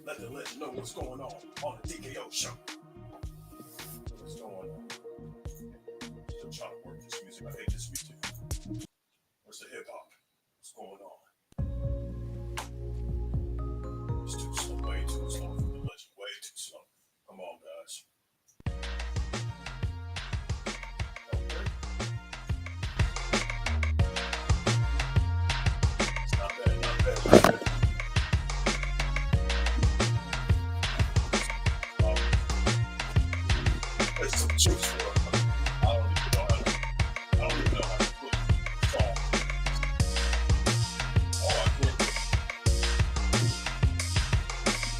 Let the legend know what's going on the DKO show. What's going on? Still trying to work this music. I hate this music. Where's the hip hop? What's going on? It's too slow, way too slow for the legend. Way too slow. Come on, guys. Okay. It's not bad, not bad. There's some juice for it. I don't even know how to put it. Song. Oh, I can't.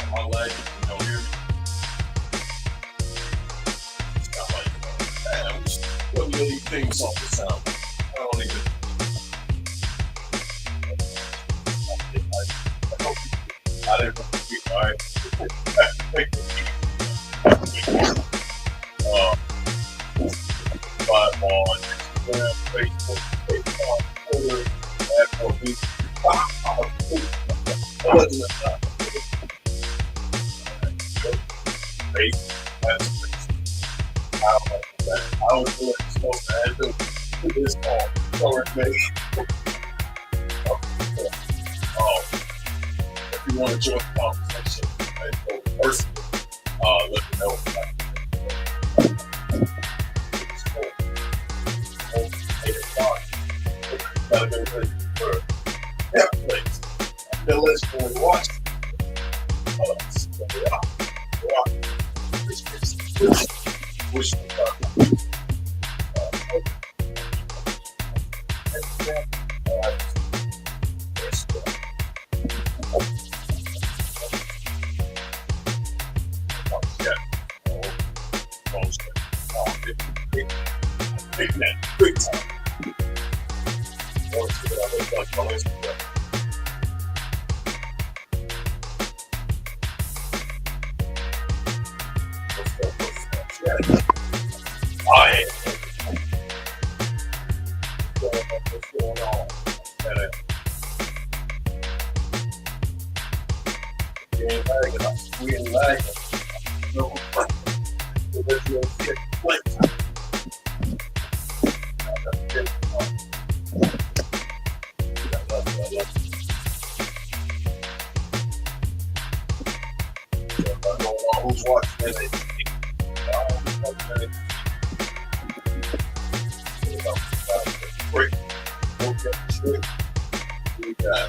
Am I lagging? You don't hear me? It's not like, man, what do these things off the sound? I don't even. I didn't want to be right. Live on Instagram, Facebook, PayPal, Twitter, Apple, I was doing supposed to add to this call. If you want to join the conversation and go personally, let me know. Gotta go ready for Netflix. The list for watch. Which big time. What's going on? We ain't lagging. No, there's no shit. Who's watching it? Great. Okay. We got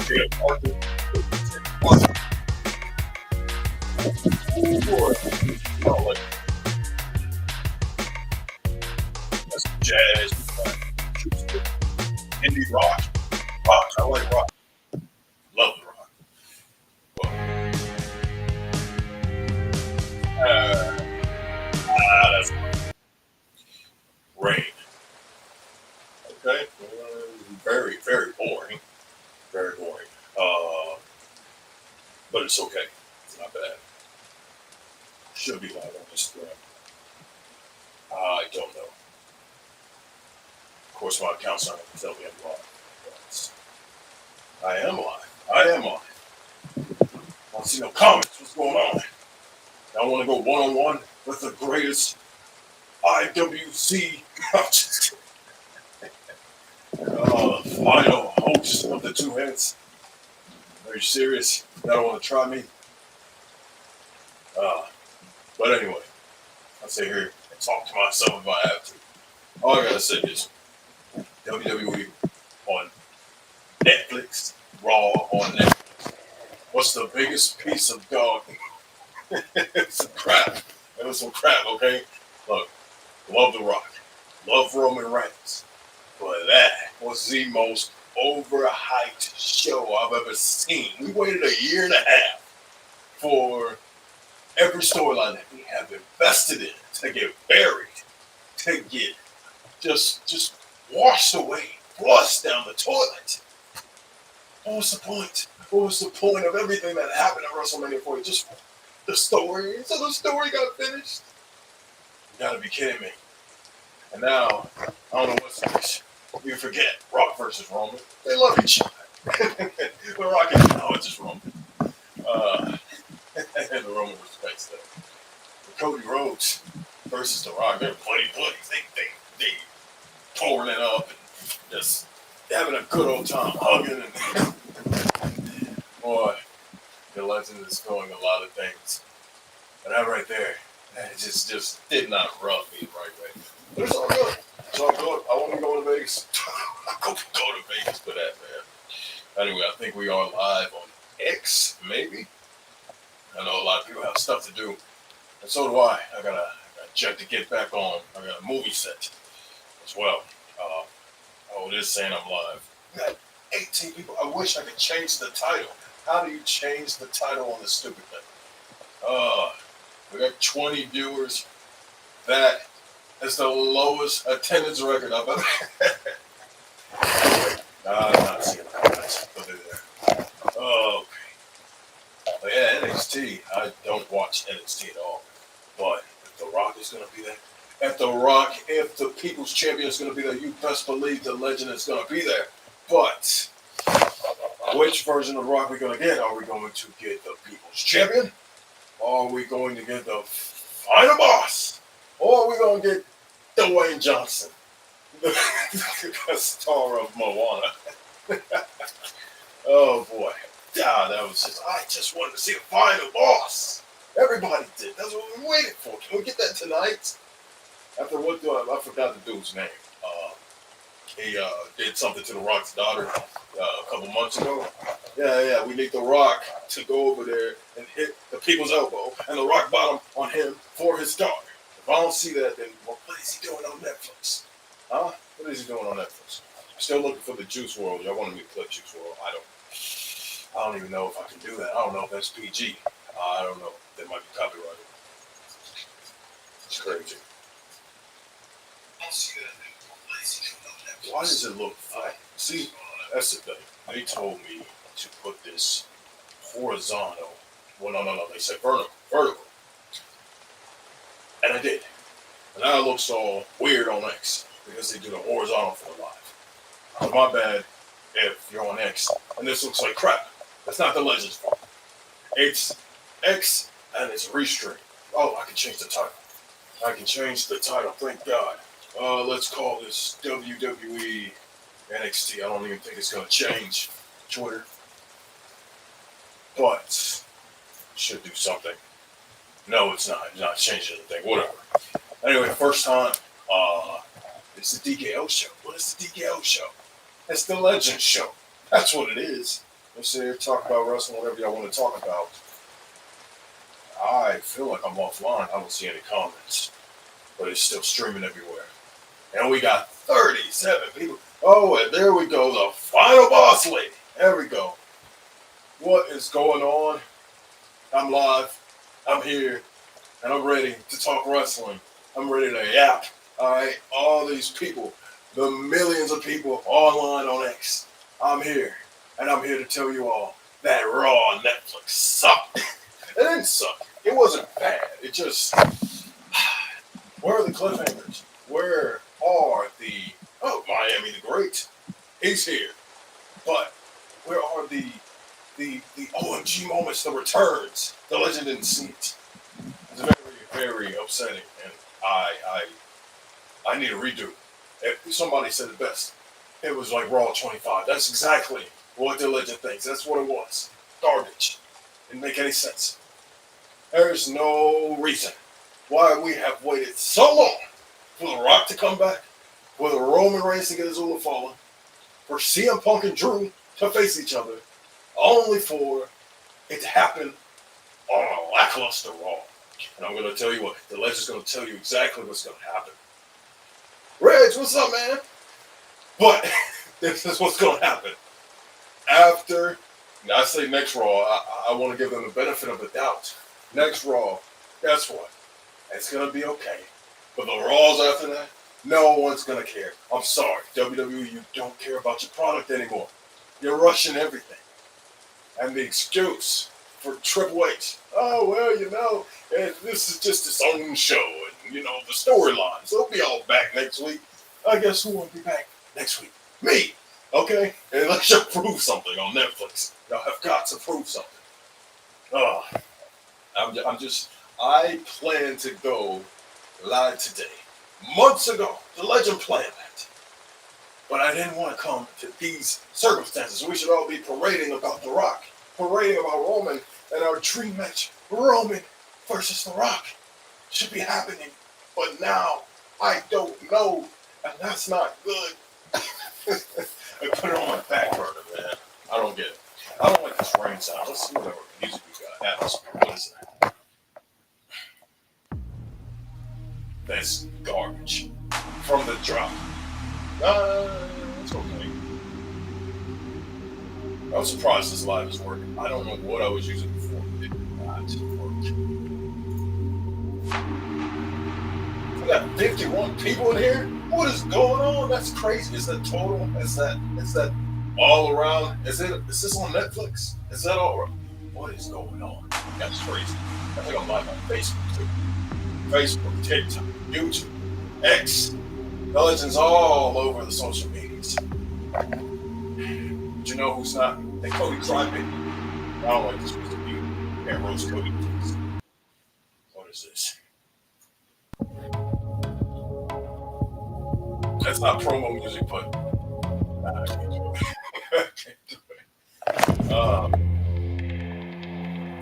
Jay Parker. That's jazz. Indie rock. Rock. I like rock. Love the rock. That's rain. Okay. Very, very boring. Very boring. But it's okay. It's not bad. Should be live on Instagram. I don't know. Of course, my account's not going to tell me I'm live. But I am live. I am live. I want to see no comments. What's going on? I want to go one-on-one with the greatest IWC final host of the two heads. Are you serious? You don't want to try me? But anyway, I'll sit here and talk to myself if I have to. All I gotta say is WWE on Netflix, Raw on Netflix. What's the biggest piece of dog? It's some crap. It was some crap, okay? Look, love The Rock. Love Roman Reigns. But that was the most overhyped show I've ever seen. We waited a year and a half for every storyline that we have invested in to get buried, to get just washed away, flushed down the toilet. What was the point? What was the point of everything that happened at WrestleMania 40? Just the story. So the story got finished. You gotta be kidding me. And now, I don't know what's next. You forget Rock versus Roman. They love each other. The Rock is, no, it's just Roman. Uh, and the Roman respects that. Cody Rhodes versus The Rock, they're buddies. They pouring it up and just having a good old time hugging and boy, the legend is doing a lot of things. And that right there, it just did not rub me the right way. But it's all good. It's all good. I want to go to Vegas. I go to Vegas for that, man. Anyway, I think we are live on X, maybe. I know a lot of people have stuff to do. And so do I. I got a jet to get back on. I got a movie set as well. It is saying I'm live. We got 18 people. I wish I could change the title. How do you change the title on this stupid thing? We got 20 viewers. That is the lowest attendance record I've ever had. I'm not seeing comments. Put it there. Okay. But yeah, NXT. I don't watch NXT at all. But if The Rock is going to be there, if the People's Champion is going to be there, you best believe the legend is going to be there. But which version of The Rock are we going to get? Are we going to get the People's Champion? Or are we going to get the final boss? Or are we going to get Dwayne Johnson, the star of Moana? Oh boy. God, I just wanted to see a final boss. Everybody did. That's what we waited for. Can we get that tonight? After what I forgot the dude's name. He did something to The Rock's daughter a couple months ago. Yeah, we need The Rock to go over there and hit the people's elbow and The Rock bottom on him for his daughter. If I don't see that, then what is he doing on Netflix? Huh? What is he doing on Netflix? I'm still looking for the Juice WRLD. Y'all wanted me to click Juice WRLD. I don't even know if I can do that. I don't know if that's PG. I don't know. That might be copyrighted. It's crazy. Why does it look flat? See, that's the thing. They told me to put this horizontal. Well, no. They said vertical. And I did. And now it looks all weird on X because they do the horizontal for the live. So my bad if you're on X and this looks like crap. That's not the Legends fault. It's X and it's Restream. Oh, I can change the title. Thank God. Let's call this WWE NXT. I don't even think it's going to change Twitter. But should do something. No, it's not. It's not changing anything. Whatever. Anyway, first time. It's the DKO show. What is the DKO show? It's the Legends show. That's what it is. Let's sit here, talk about wrestling, whatever y'all want to talk about. I feel like I'm offline. I don't see any comments. But it's still streaming everywhere. And we got 37 people. Oh, and there we go. The final boss lady. There we go. What is going on? I'm live. I'm here. And I'm ready to talk wrestling. I'm ready to yap. All right. All these people. The millions of people online on X. I'm here. And I'm here to tell you all that Raw on Netflix sucked. It didn't suck. It wasn't bad. It just... Where are the cliffhangers? Where are the... Oh, Miami the Great. He's here. But where are the OMG moments, the returns? The legend didn't see it. It's very, very upsetting. And I need a redo. If somebody said it best. It was like Raw 25. That's exactly what the legend thinks. That's what it was. Garbage. Didn't make any sense. There's no reason why we have waited so long for The Rock to come back, for the Roman Reigns to get his Ula Fallen, for CM Punk and Drew to face each other, only for it to happen on a lackluster Raw. And I'm going to tell you what, the legend's going to tell you exactly what's going to happen. Reg, what's up, man? But this is what's going to happen. After, I say next Raw, I want to give them the benefit of the doubt. Next Raw, guess what? It's going to be okay. But the Raws after that, no one's going to care. I'm sorry. WWE, you don't care about your product anymore. You're rushing everything. And the excuse for Triple H, oh, well, you know, this is just its own show. And, you know, the storylines. They'll be all back next week. I guess who won't be back next week? Me. Okay? Unless you prove something on Netflix. Y'all have got to prove something. Uh, I'm just. I plan to go live today. Months ago, the legend planned that. But I didn't want to come to these circumstances. We should all be parading about The Rock, parading about Roman and our dream match, Roman versus The Rock, should be happening. But now I don't know, and that's not good. I put it on my back burner, man. I don't get it. I don't like this rain sound. Let's see whatever music we got. Atmosphere. What is that? That's garbage from the drop. It's okay. I was surprised this live is working. I don't know what I was using before. It did not work. We got 51 people in here. What is going on? That's crazy. Is that total? Is that all around? Is this on Netflix? Is that all right? What is going on? That's crazy. I think I'm live on Facebook too. Facebook, TikTok, YouTube, X. The legends all over the social medias. But you know who's not? That Cody Crybaby. I don't like this music either. Can't roast Cody, please. What is this? That's not promo music, but nah, I can't do it. I can't do it.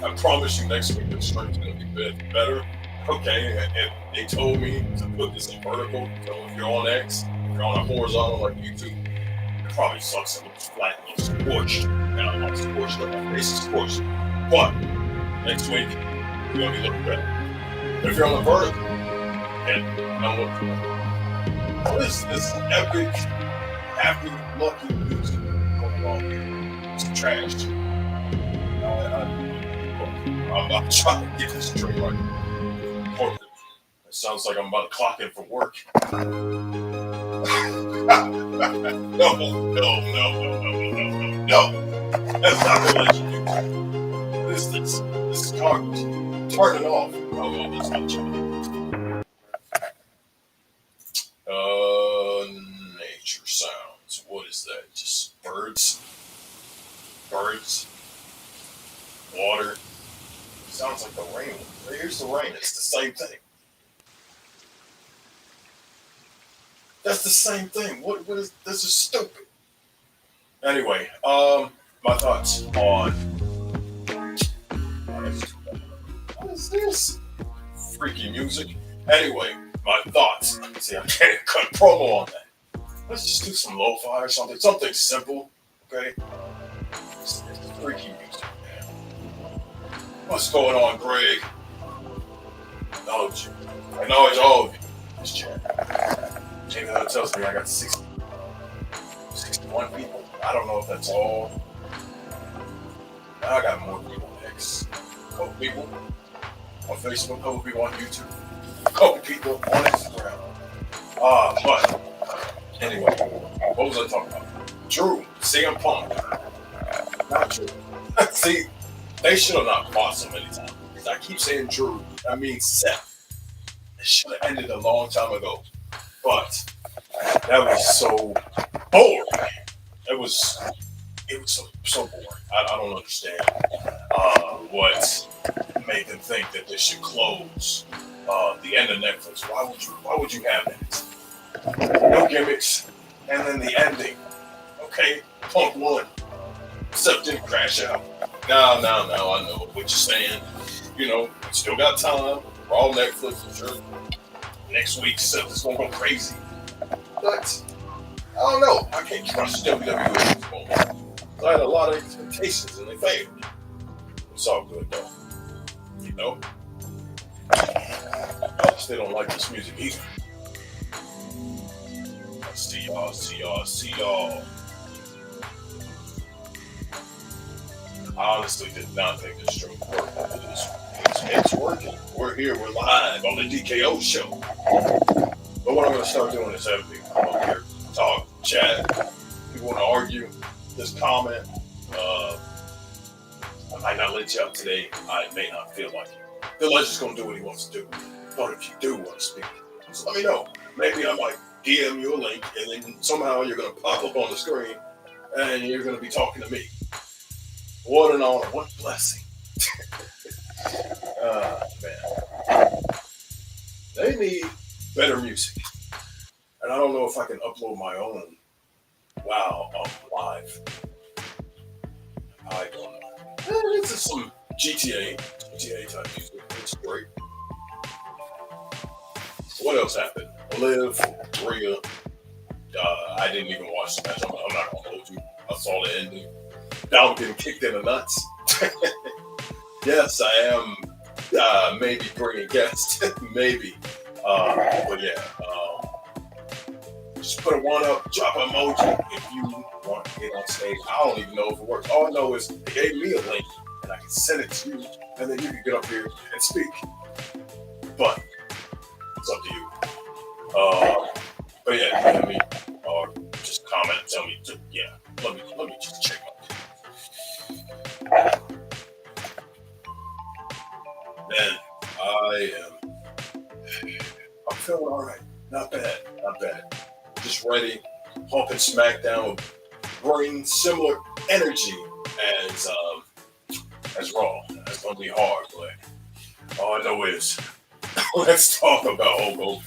I promise you next week the stream's gonna be better. Okay, and they told me to put this in vertical. So if you're on X, if you're on a horizontal like YouTube, it probably sucks and looks flat and looks scorched. And I'm not scorched, but my face is scorched. But next week, you're gonna be looking better. But if you're on the vertical, and you don't look good. What is this epic, happy, lucky music going on here? It's trash. I'm trying to get this straight right. It sounds like I'm about to clock in for work. No. That's not the legend. This is garbage. Turn it off. Oh, that's not channel. Nature sounds. What is that? Just birds? Birds? Water? Sounds like the rain. Here's the rain. It's the same thing. That's the same thing. What is this? Is stupid. Anyway, my thoughts on what is this? Freaky music. Anyway, my thoughts. See, I can't cut promo on that. Let's just do some lo-fi or something. Something simple. Okay? It's freaky music, man. What's going on, Greg? Acknowledge you. Acknowledge all of you. This chat. Jamie Hill tells me I got 61 people. I don't know if that's all. I got more people next. A couple people on Facebook, a couple people on YouTube, a couple people on Instagram. But anyway, what was I talking about? Drew, CM Punk. Not Drew. See, they should have not fought so many times. I keep saying Drew. I mean Seth. It should have ended a long time ago. But that was so boring. It was so boring. I don't understand what made them think that this should close the end of Netflix. Why would you have that? No gimmicks, and then the ending. Okay, Punk won. Seth didn't crash out. No, I know what you're saying. You know, still got time. We're all Netflix, I'm sure. Next week, Seth is gonna go crazy. But I don't know. I can't trust WWE at this moment. I had a lot of expectations and they failed. It's all good though. You know? I just they don't like this music either. See y'all. I honestly did not think this stream would work. It's working. We're here. We're live on the DKO show. But what I'm going to start doing is having people come up here, talk, chat. People want to argue, just comment. I might not let you up today. I may not feel like it. The legend's going to do what he wants to do. But if you do want to speak, just let me know. Maybe I might DM you a link, and then somehow you're going to pop up on the screen, and you're going to be talking to me. What an honor. What a blessing. Man, they need better music, and I don't know if I can upload my own. Wow, live. I don't know. This is some GTA type music. It's great. What else happened? Liv, Rhea. I didn't even watch the match. I'm not gonna hold you. I saw the ending. Dom getting kicked in the nuts. Yes, I am. Maybe bringing guests. Maybe. But yeah. Just put a one up, drop an emoji if you want to get on stage. I don't even know if it works. All I know is they gave me a link and I can send it to you, and then you can get up here and speak. But it's up to you. But yeah, let me or just comment, tell me. Yeah, let me just check my. Man, I'm feeling all right. Not bad, not bad. Just ready. Hoping SmackDown will bring similar energy as Raw. That's gonna be hard, but all I know is let's talk about Hulk Hogan.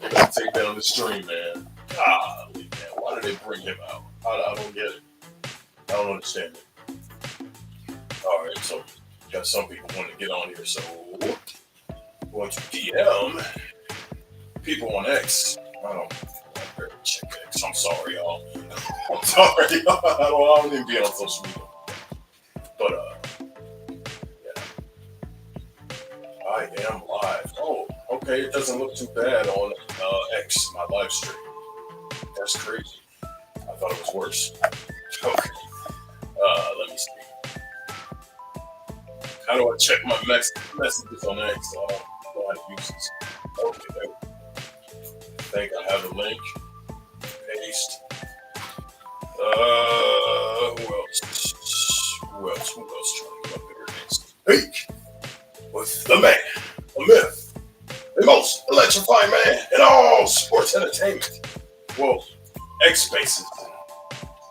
Let's take down the stream, man. Golly, man. Why did they bring him out? I don't get it. I don't understand it. All right, so got some people want to get on here, so going to DM people on X. I don't check X. I'm sorry, y'all. I'm sorry, y'all. I don't even be on social media. But yeah, I am live. Oh, okay. It doesn't look too bad on X, my live stream. That's crazy. I thought it was worse. Okay. Let me see. How do I check my messages on X? I don't know how to use this. Okay. I think I have a link. Paste. Who else? Who else trying to get up here next? Speak with the man, the myth, the most electrifying man in all sports entertainment. Well, X Spaces,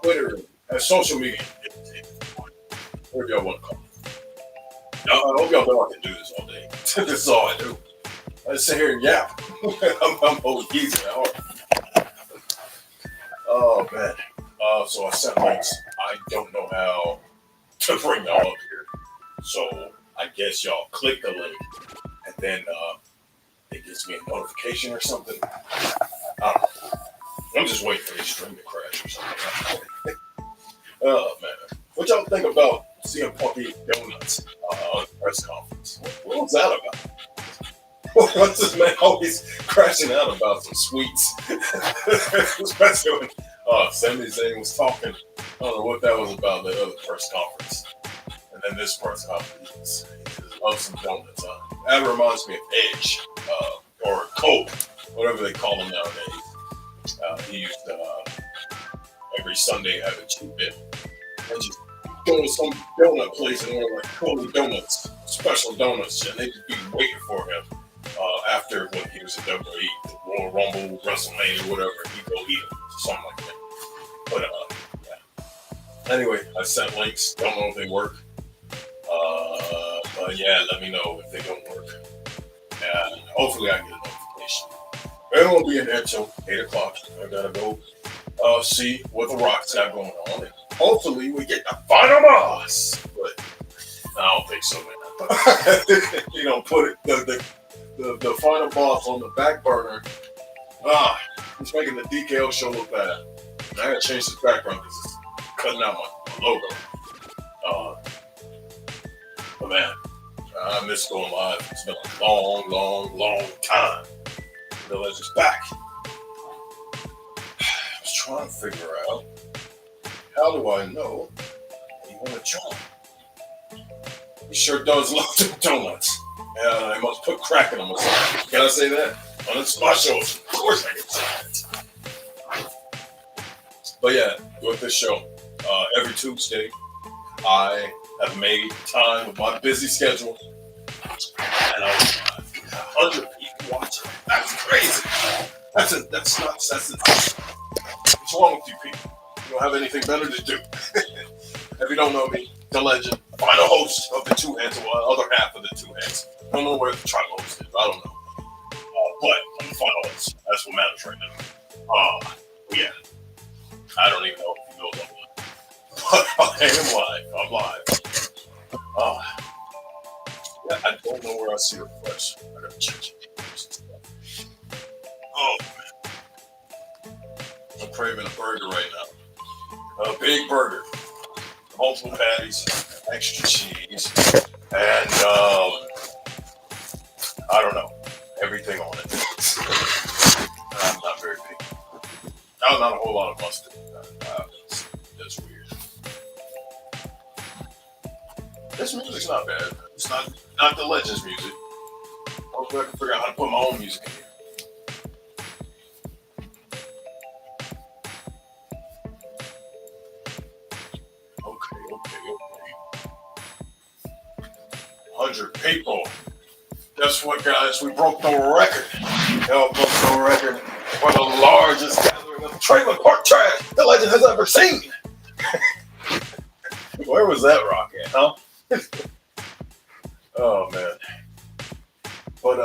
Twitter, and social media. Whatever y'all want to call it. I hope y'all know I can do this all day. This is all I do. I just sit here and yap. I'm old geezer at heart. Oh, man. So I sent links. I don't know how to bring y'all up here. So I guess y'all click the link and then it gives me a notification or something. I don't know. I'm just waiting for this stream to crash or something. Oh, man. What y'all think about CM Punk eating donuts on the press conference? What was that about? What's this man always crashing out about some sweets? Especially when Sami Zayn was talking. I don't know what that was about, the other press conference. And then this press conference. He just loves some donuts. That reminds me of Edge, or Cole, whatever they call him nowadays. He used to every Sunday have a cheap bit. And just go to some donut place and order like Coley Donuts, special donuts, and they just be waiting for him. After when he was at WWE, the Royal Rumble, WrestleMania, whatever, he'd go eat them, something like that. But yeah. Anyway, I sent links. Don't know if they work. But yeah, let me know if they don't work. And hopefully I get a notification. It won't be in there till 8 o'clock. I gotta go see what the Rock's got going on. And hopefully we get the final boss. But I don't think so, man. You know, put it the final boss on the back burner. It's making the DKO show look bad. And I gotta change this background because it's cutting out my logo. But man, I miss going live. It's been a long time. The Legend's back. I was trying to figure out, how do I know you want to join? He sure does love them donuts. I must put crack in them or something. Can I say that? On my shows, of course I can say that. But yeah, with this show, every Tuesday, I have made time with my busy schedule, and I have 100 people watching. That's crazy. That's nuts. What's wrong with you people? You don't have anything better to do. If you don't know me, the legend, final host of the two heads, or other half of the two heads. I don't know where the tribal host is. I don't know. But I'm the final host. That's what matters right now. Yeah. I don't even know if he knows I'm live. I am live. I'm live. Yeah, I don't know where I see the flesh. I gotta check it. Oh, man. I'm craving a burger right now. A big burger. Multiple patties, extra cheese, and I don't know, everything on it. I'm not very big. Not a whole lot of mustard. That's weird. This music's not bad. It's not the Legends music. Hopefully I can figure out how to put my own music in here. Okay. 100 people. Guess what, guys? We broke the record. Y'all broke the record for the largest gathering of trailer park trash the Legend has ever seen. Where was that rock at, huh? Oh, man. But,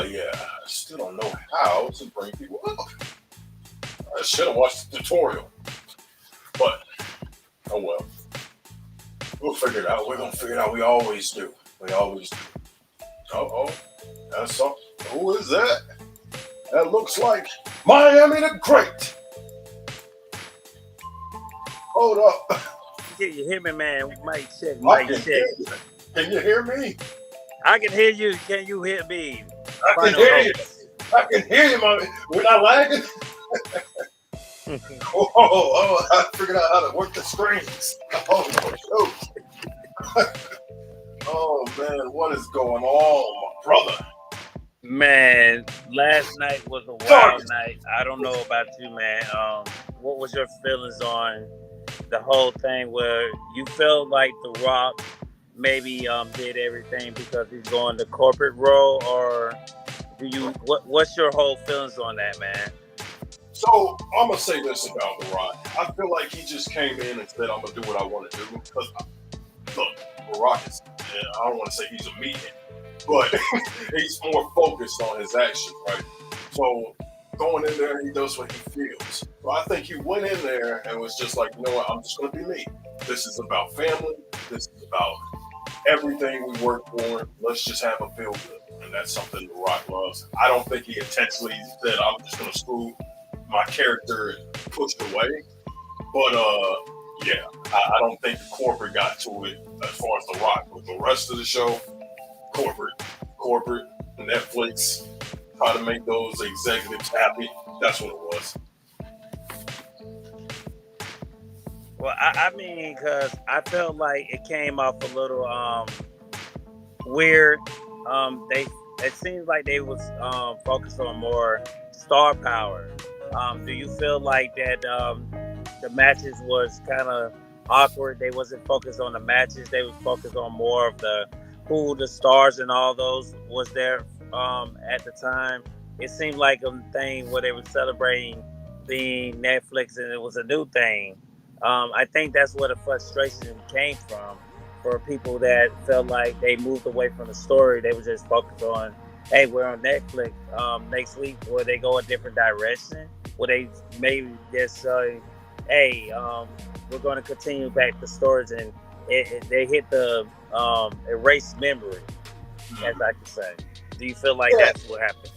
yeah, I still don't know how to bring people up. I should have watched the tutorial. But, oh well. We'll figure it out. We're going to figure it out. We always do. Uh-oh. That's something. Who is that? That looks like Miami the Great. Hold up. Can you hear me, man? Mic check. Can you hear me? I can hear you. Can you hear me? I can hear you, man. We're not lagging. I figured out how to work the screens. Oh man, what is going on, my brother? Man, last night was a wild night. I don't know about you, man. What was your feelings on the whole thing where you felt like The Rock maybe did everything because he's going the corporate role, or what's your whole feelings on that, man? So I'm gonna say this about The Rock. I feel like he just came in and said, "I'm gonna do what I want to do." Because look, The Rock is, I don't want to say he's a meathead, but he's more focused on his actions, right? So going in there, he does what he feels. So I think he went in there and was just like, you know what? I'm just gonna be me. This is about family. This is about everything we work for. Let's just have a feel good, and that's something The Rock loves. I don't think he intentionally said, "I'm just gonna screw my character and pushed away," but yeah, I don't think the corporate got to it as far as The Rock. But the rest of the show, corporate, Netflix, try to make those executives happy. That's what it was. Well, I mean, because I felt like it came off a little weird. It seems like they was focused on more star power. Do you feel like that the matches was kind of awkward? They wasn't focused on the matches. They was focused on more of who the stars and all those was there at the time. It seemed like a thing where they were celebrating being Netflix and it was a new thing. I think that's where the frustration came from for people that felt like they moved away from the story. They were just focused on, hey, we're on Netflix next week, where they go a different direction, where they maybe just say, hey, we're going to continue back the stories, and they hit the erased memory, as I could say. Do you feel like that's what happened?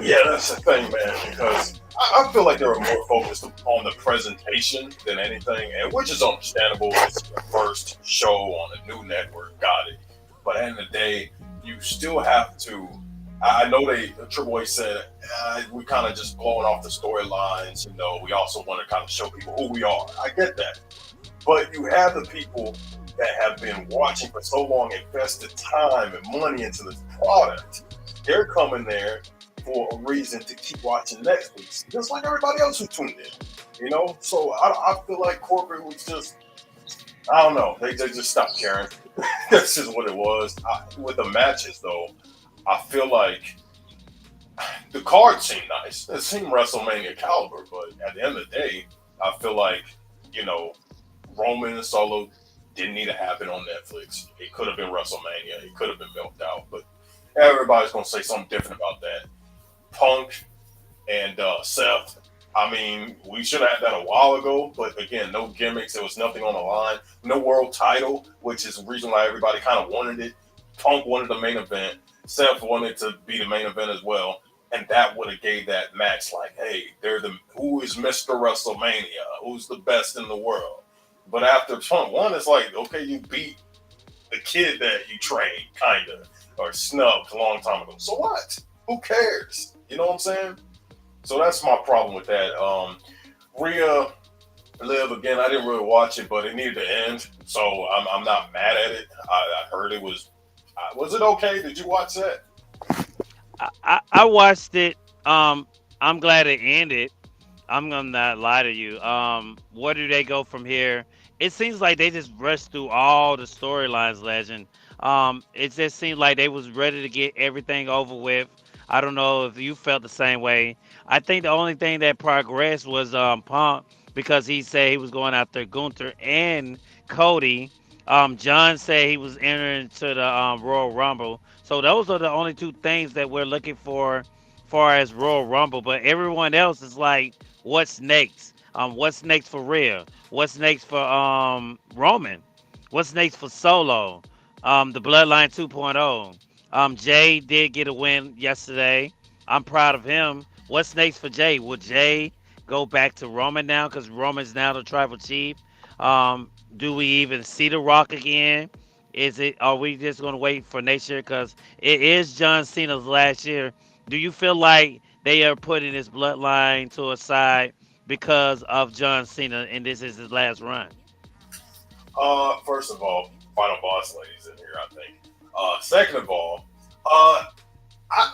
Yeah, that's the thing, man, because I feel like they were more focused on the presentation than anything, and which is understandable. It's the first show on a new network, got it. But at the end of the day, you still have to. I know Triple H said we kind of just blowing off the storylines. You know, we also want to kind of show people who we are. I get that, but you have the people that have been watching for so long, invested time and money into this product. They're coming there for a reason to keep watching Netflix, just like everybody else who tuned in. You know, so I feel like corporate was just, I don't know, they just stopped caring. That's just what it was. With the matches, though, I feel like the card seemed nice. It seemed WrestleMania caliber, but at the end of the day, I feel like, you know, Roman and Solo Didn't need to happen on Netflix. It could have been WrestleMania. It could have been milked out, but everybody's gonna say something different about that. Punk and Seth. I mean, we should have had that a while ago, but again, no gimmicks. There was nothing on the line. No world title, which is the reason why everybody kind of wanted it. Punk wanted the main event. Seth wanted to be the main event as well, and that would have gave that match like, hey, they're the who is Mr. WrestleMania? Who's the best in the world? But after Punk won, it's like, okay, you beat the kid that you trained, kind of, or snubbed a long time ago. So what? Who cares? You know what I'm saying? So that's my problem with that. Rhea Live again. I didn't really watch it, but it needed to end. So I'm not mad at it. I heard it was. Was it okay? Did you watch that? I watched it. I'm glad it ended. I'm gonna not lie to you. Where do they go from here? It seems like they just rushed through all the storylines, Legend. It just seemed like they was ready to get everything over with. I don't know if you felt the same way. I think the only thing that progressed was Punk because he said he was going after Gunther and Cody. John said he was entering to the Royal Rumble. So those are the only two things that we're looking for, far as Royal Rumble. But everyone else is like, what's next? What's next for Rhea? What's next for Roman? What's next for Solo? The Bloodline 2.0. Jay did get a win yesterday. I'm proud of him. What's next for Jay? Will Jay go back to Roman now because Roman's now the tribal chief? Do we even see The Rock again? Is it? Are we just going to wait for next year? Because it is John Cena's last year. Do you feel like they are putting his bloodline to a side because of John Cena and this is his last run? First of all, final boss ladies in here, I think. Second of all, uh, I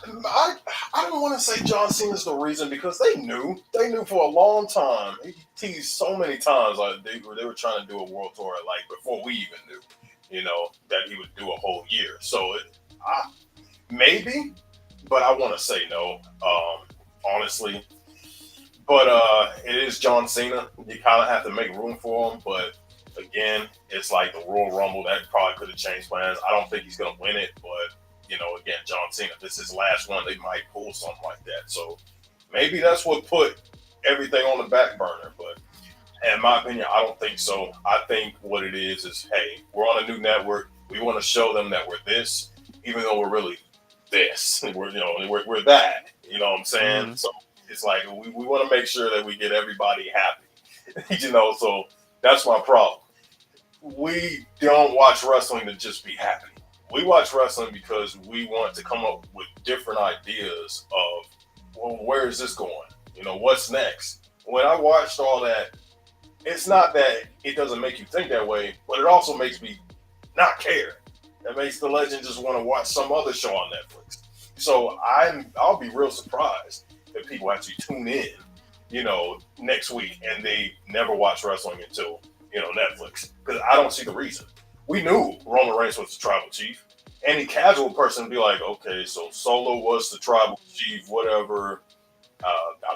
don't want to say John Cena's the reason because they knew for a long time. He teased so many times like they were trying to do a world tour like before we even knew, that he would do a whole year. So maybe, but I want to say no, honestly. But it is John Cena. You kind of have to make room for him. But again, it's like the Royal Rumble that probably could have changed plans. I don't think he's gonna win it, but again, John Cena, this is his last one. They might pull something like that. So maybe that's what put everything on the back burner. But in my opinion, I don't think so. I think what it is, hey, we're on a new network. We want to show them that we're this, even though we're really this. We're that. You know what I'm saying? Hmm. So it's like we want to make sure that we get everybody happy. So that's my problem. We don't watch wrestling to just be happy. We watch wrestling because we want to come up with different ideas of, well, where is this going? What's next? When I watched all that, it's not that it doesn't make you think that way, but it also makes me not care. It makes the legend just want to watch some other show on Netflix. So I'll be real surprised if people actually tune in, next week and they never watch wrestling until Netflix because I don't see the reason. We knew Roman Reigns was the tribal chief. Any casual person would be like, okay, so Solo was the tribal chief, whatever.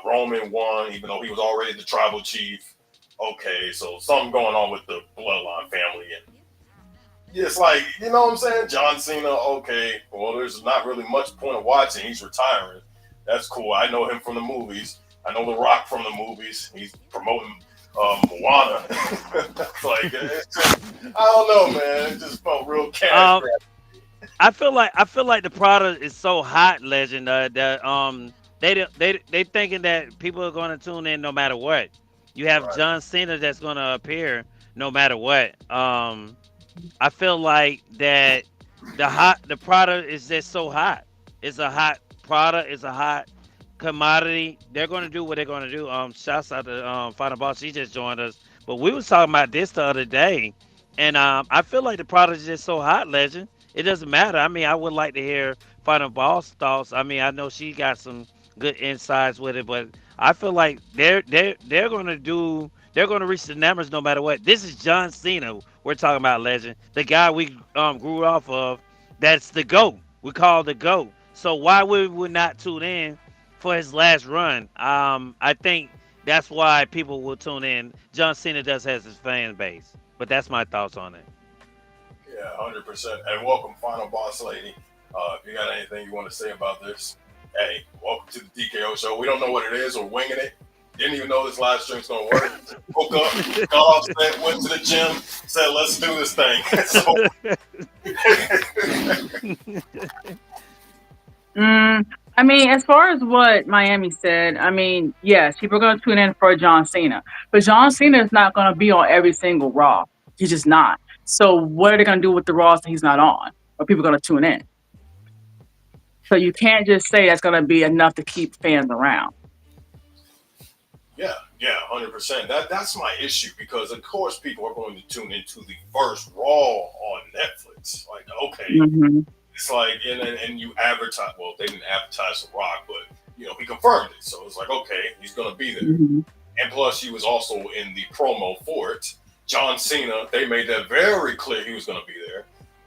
Roman won, even though he was already the tribal chief. Okay, so something going on with the bloodline family. And it's like, you know what I'm saying? John Cena, okay, well, there's not really much point of watching. He's retiring. That's cool. I know him from the movies. I know The Rock from the movies. He's promoting Moana. I don't know, man. It just felt real cash Um, grab. I feel like the product is so hot, Legend, that they thinking that people are going to tune in no matter what. You have Right. John Cena that's going to appear no matter what. I feel like that the product is just so hot. It's a hot product. It's a hot commodity. They're going to do what they're going to do. Shouts out to Final Boss. She just joined us, but we was talking about this the other day, and I feel like the product is just so hot, Legend. It doesn't matter. I mean, I would like to hear Final Boss thoughts. I mean, I know she got some good insights with it, but I feel like they're going to do. They're going to reach the numbers no matter what. This is John Cena. We're talking about, Legend, the guy we grew off of. That's the GOAT. We call the GOAT. So why would we not tune in for his last run? I think that's why people will tune in. John Cena does has his fan base, but that's my thoughts on it. Yeah, 100%. And welcome, final boss lady. If you got anything you want to say about this, hey, welcome to the DKO show. We don't know what it is. We're winging it. Didn't even know this live stream's gonna work. Woke up, got off set, went to the gym, said, "Let's do this thing." So, I mean, as far as what Miami said, I mean, yes, people are going to tune in for John Cena, but John Cena is not going to be on every single Raw. He's just not. So, what are they going to do with the Raws that he's not on? Or people going to tune in? So, you can't just say that's going to be enough to keep fans around. yeah, 100%. That's my issue because of course people are going to tune into the first Raw on Netflix. Like, okay, Mm-hmm. it's like and you advertise. Well, they didn't advertise The Rock, but he confirmed it. So it's like, okay, he's gonna be there. Mm-hmm. And plus, he was also in the promo for it. John Cena, they made that very clear he was gonna be there.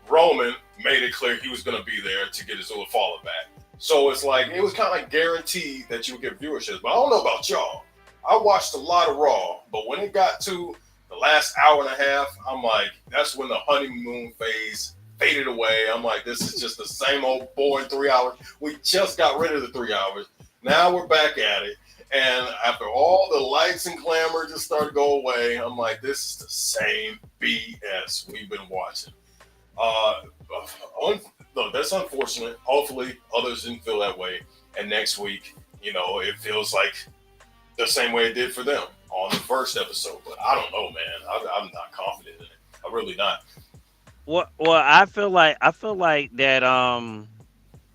Roman made it clear he was gonna be there to get his little follow back. So it's like it was kind of like guaranteed that you would get viewership. But I don't know about y'all. I watched a lot of Raw, but when it got to the last hour and a half, I'm like, that's when the honeymoon phase faded away. I'm like, this is just the same old boring 3 hours. We just got rid of the 3 hours. Now we're back at it. And after all the lights and glamour just started to go away, I'm like, this is the same BS we've been watching. Uh, Look, that's unfortunate. Hopefully others didn't feel that way. And next week, it feels like the same way it did for them on the first episode. But I don't know, man. I'm not confident in it. I'm really not. Well, I feel like that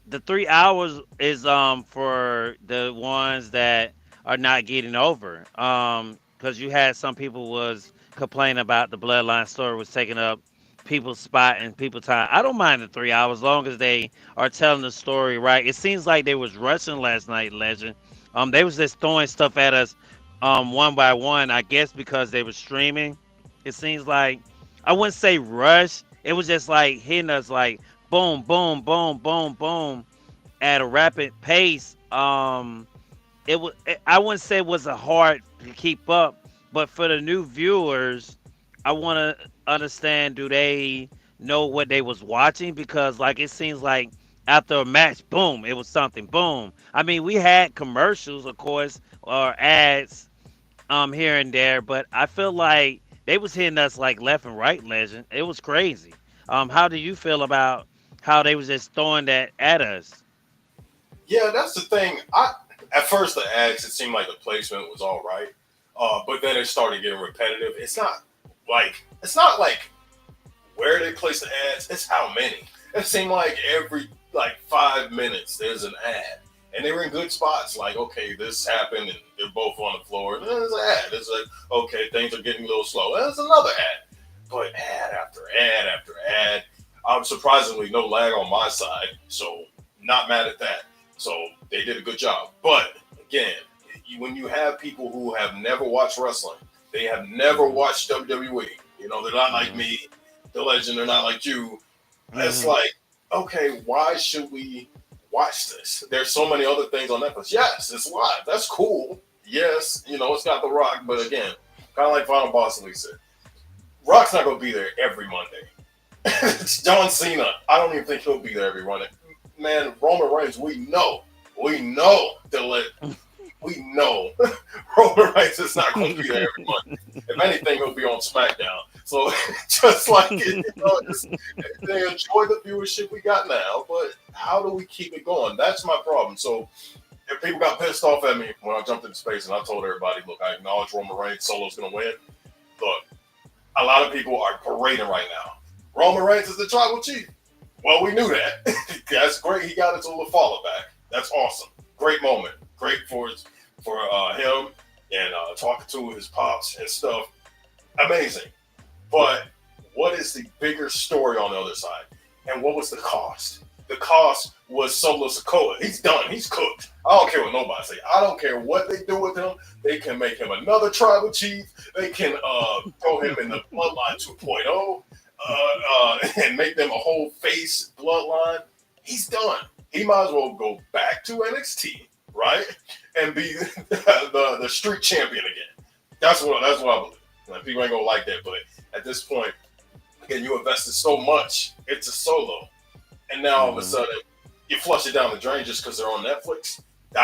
the 3 hours is for the ones that are not getting over. Because you had some people was complaining about the bloodline story was taking up people's spot and people's time. I don't mind the 3 hours as long as they are telling the story right. It seems like they was rushing last night, Legend. They was just throwing stuff at us one by one, I guess because they were streaming. It seems like I wouldn't say rush. It was just like hitting us like boom, boom, boom, boom, boom at a rapid pace. I wouldn't say it was a hard to keep up, but for the new viewers, I want to understand: do they know what they was watching? Because like it seems like after a match, boom, it was something. Boom. I mean, we had commercials, of course, or ads here and there, but I feel like they was hitting us like left and right, Legend. It was crazy. How do you feel about how they was just throwing that at us? Yeah, that's the thing. At first the ads, it seemed like the placement was all right, but then it started getting repetitive. It's not like where they place the ads. It's how many. It seemed like every like 5 minutes there's an ad, and they were in good spots. Like, okay, this happened, and they're both on the floor. And then there's an ad. It's like, okay, things are getting a little slow. And there's another ad, but ad after ad after ad. Surprisingly, no lag on my side, so not mad at that. So they did a good job. But again, when you have people who have never watched wrestling, they have never Hmm. watched WWE. They're not like Hmm. me, the legend. They're not like you. It's Hmm. like, okay, why should we watch this? There's so many other things on Netflix. Yes, it's live. That's cool. Yes, it's got The Rock. But again, kind of like Final Boss Lee said, Rock's not going to be there every Monday. John Cena, I don't even think he'll be there every Monday. Man, Roman Reigns, we know we know Roman Reigns is not going to be there every month. If anything, he'll be on SmackDown. So just like they enjoy the viewership we got now, but how do we keep it going? That's my problem. So if people got pissed off at me when I jumped into space and I told everybody, look, I acknowledge Roman Reigns, Solo's going to win. Look, a lot of people are parading right now. Roman Reigns is the tribal chief. Well, we knew that. That's great. He got his little follow back. That's awesome. Great moment. Great for him and talking to his pops and stuff. Amazing. But what is the bigger story on the other side? And what was the cost? The cost was Solo Sikoa. He's done. He's cooked. I don't care what nobody say. I don't care what they do with him. They can make him another tribal chief. They can throw him in the Bloodline 2.0 and make them a whole face bloodline. He's done. He might as well go back to NXT right? And be the street champion again. That's what I believe. Like, people ain't gonna like that, but at this point, again, you invested so much into Solo, and now all of a sudden you flush it down the drain just because they're on Netflix. No,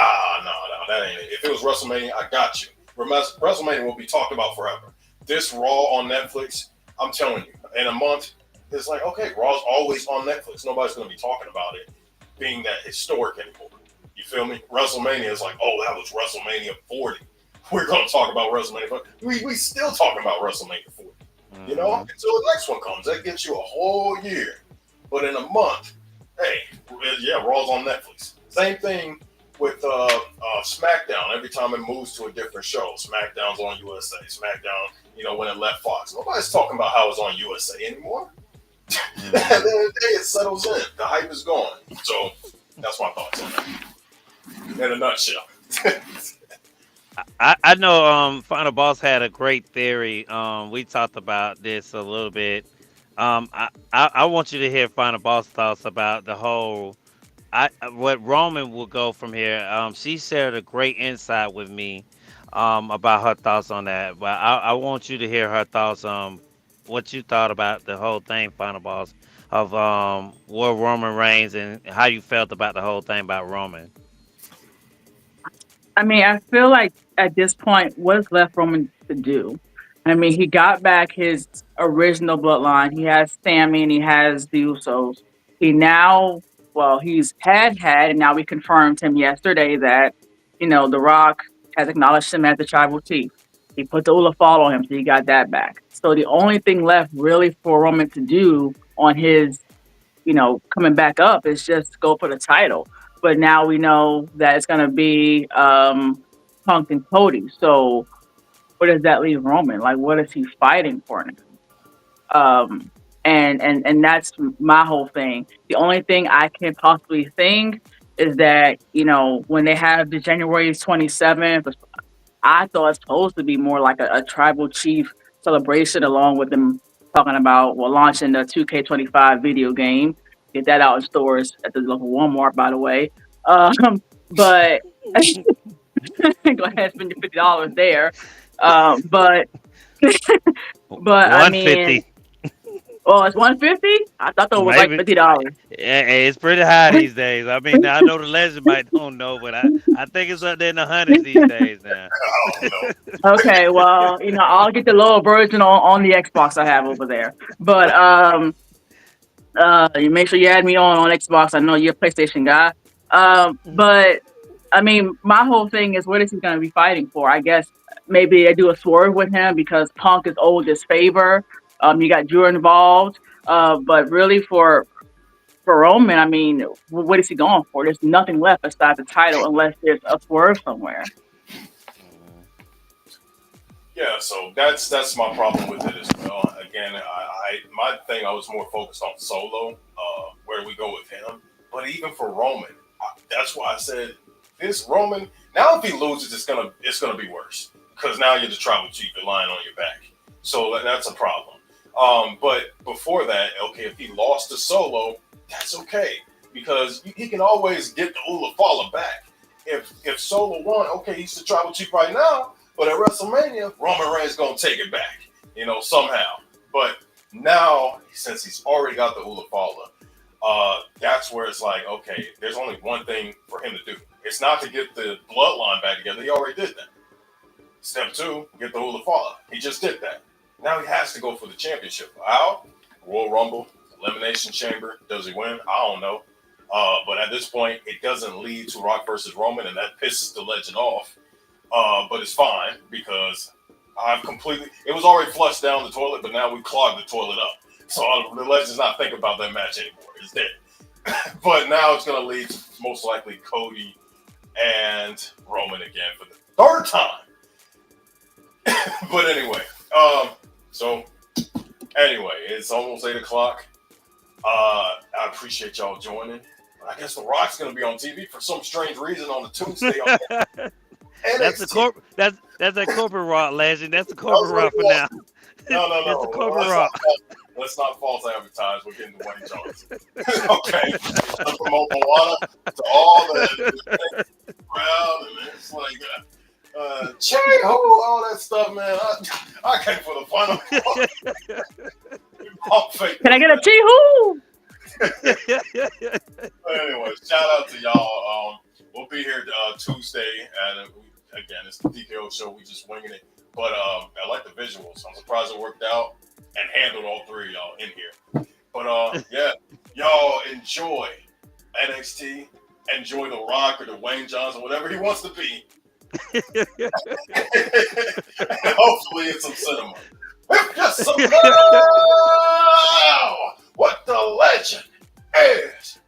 that ain't it. If it was WrestleMania, I got you. WrestleMania will be talked about forever. This Raw on Netflix, I'm telling you, in a month, it's like, okay, Raw's always on Netflix. Nobody's going to be talking about it being that historic anymore. You feel me? WrestleMania is like, oh, that was WrestleMania 40. We're going to talk about WrestleMania 40. We still talking about WrestleMania 40. You know, until the next one comes. That gets you a whole year. But in a month, hey, yeah, Raw's on Netflix. Same thing with SmackDown. Every time it moves to a different show, SmackDown's on USA. SmackDown, you know, when it left Fox. Nobody's talking about how it's on USA anymore. At the end of the day, it settles in. The hype is gone. So that's my thoughts on that. In a nutshell. I know Final Boss had a great theory. We talked about this a little bit. I want you to hear Final Boss thoughts about the whole what Roman will go from here. She shared a great insight with me about her thoughts on that. But I want you to hear her thoughts on what you thought about the whole thing, Final Boss, of where Roman Reigns and how you felt about the whole thing about Roman. I mean, I feel like at this point, what's left Roman to do? I mean, he got back his original bloodline. He has Sammy and he has the Usos. He now, well, he's had, and now we confirmed him yesterday that, you know, The Rock has acknowledged him as the tribal chief. He put the Ulafal on him, so he got that back. So the only thing left really for Roman to do on his, you know, coming back up is just go for the title. But now we know that it's going to be Punk and Cody. So where does that leave Roman? Like, what is he fighting for now? And that's my whole thing. The only thing I can possibly think is that, you know, when they have the January 27th, I thought it's supposed to be more like a tribal chief celebration, along with them talking about, well, launching the 2K25 video game. Get that out in stores at the local Walmart, by the way. But go ahead, spend your $50 there. But I mean, 150. well, it's $150. I thought that was like Maybe. $50. Yeah, it's pretty high these days. I mean, I know the legend might don't know, but I think it's up there in the hundreds these days now. I don't know. Okay, well, you know, I'll get the lower version on the Xbox I have over there. But you make sure you add me on Xbox. I know you're a PlayStation guy. But I mean, my whole thing is, what is he going to be fighting for? I guess maybe they do a swerve with him because Punk is old as favor. You got Drew involved. But really for Roman, I mean, what is he going for? There's nothing left besides the title unless there's a swerve somewhere. Yeah, so that's my problem with it as well. Again, my thing, I was more focused on Solo, where we go with him. But even for Roman, that's why I said this Roman. Now, if he loses, it's gonna be worse because now you're the tribal chief and lying on your back. So that's a problem. But before that, okay, if he lost to Solo, that's okay because he can always get the Ulafala back. If Solo won, okay, he's the tribal chief right now. But at WrestleMania, Roman Reigns gonna take it back, you know, somehow. But now, since he's already got the Ulafala, that's where it's like, okay, there's only one thing for him to do. It's not to get the bloodline back together. He already did that. Step 2, get the Ulafala. He just did that. Now he has to go for the championship. How? Royal Rumble, Elimination Chamber. Does he win? I don't know. But at this point, it doesn't lead to Rock versus Roman, and that pisses the legend off. But it's fine because it was already flushed down the toilet, but now we clogged the toilet up. So the legend's not thinking about that match anymore. It's dead. But now it's going to lead to most likely Cody and Roman again for the third time. But anyway, it's almost 8 o'clock. I appreciate y'all joining. I guess The Rock's going to be on TV for some strange reason on the Tuesday. That's a corporate Raw, legend. That's the corporate Raw for now. No. That's the corporate Raw. Let's not false advertise. We're getting Dwayne Johnson. Okay. To promote Moana to all the out, and it's like Cherry Hole, all that stuff, man. I came for the final. Can I get a T-hoo? Anyway, shout out to y'all. We'll be here Tuesday, and again, it's the DKO show. We just winging it, but I like the visuals. I'm surprised it worked out and handled all three of y'all in here. But yeah, y'all enjoy NXT. Enjoy The Rock or Dwayne Johnson, whatever he wants to be. And hopefully it's some cinema. With just some love, what the legend is